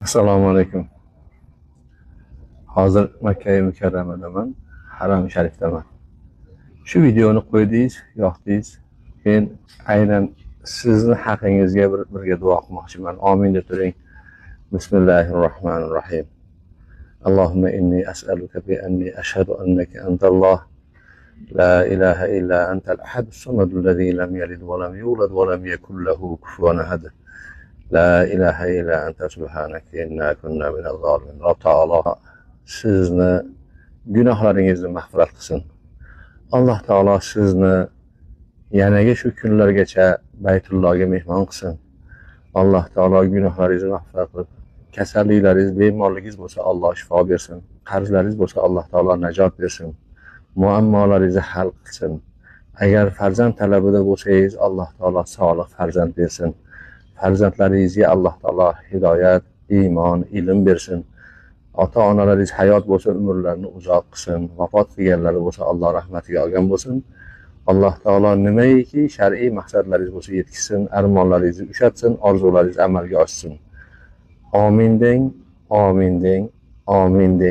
Assalomu alaykum. Hozir Makka Mukarramadaman, Haram Sharifdaman. Shu videoni qo'ydingiz, yoqdingiz. Men aynan sizni haqingizga birga duo qilmoqchiman. Amin deb turing. Bismillahirrohmanirrohim. Allohumma inni as'aluka bi anni ashhadu annaka antalloh la ilaha illa antal ahadus samadul ladzi lam yalid va lam yulad va lam yakul lahu kufuwan ahad. La ilaha illa anta subhanaka inna kunna minaz zolimin. Rob taolo sizni gunohlaringizni mag'firat qilsin. Alloh taolo sizni yanaga shu kunlargacha Baytullohga mehmon qilsin. Alloh taolo gunohlaringizni mag'firat qilib, kasalliklaringiz, bemorligingiz bo'lsa Alloh shifo bersin. Qarzlaringiz bo'lsa Alloh taolo najot bersin. Muammolaringizni hal qilsin. Agar farzand talabida bo'lsangiz, Alloh taolo solih farzand bersin. Farzandlaringizga Alloh taolo hidoyat, iymon, ilm bersin. Ota-onalaringiz hayot bo'lsa, umrlarini uzoq qilsin. Vafot qilganlari bo'lsa, Alloh rahmatiga olgan bo'lsin. Alloh taolo nimaiki shar'iy maqsadlaringiz bo'lsa yetkazsin, armonlaringizni ushatsin, orzularingiz amalga oshsin. Amin deng, amin deng, amin deng.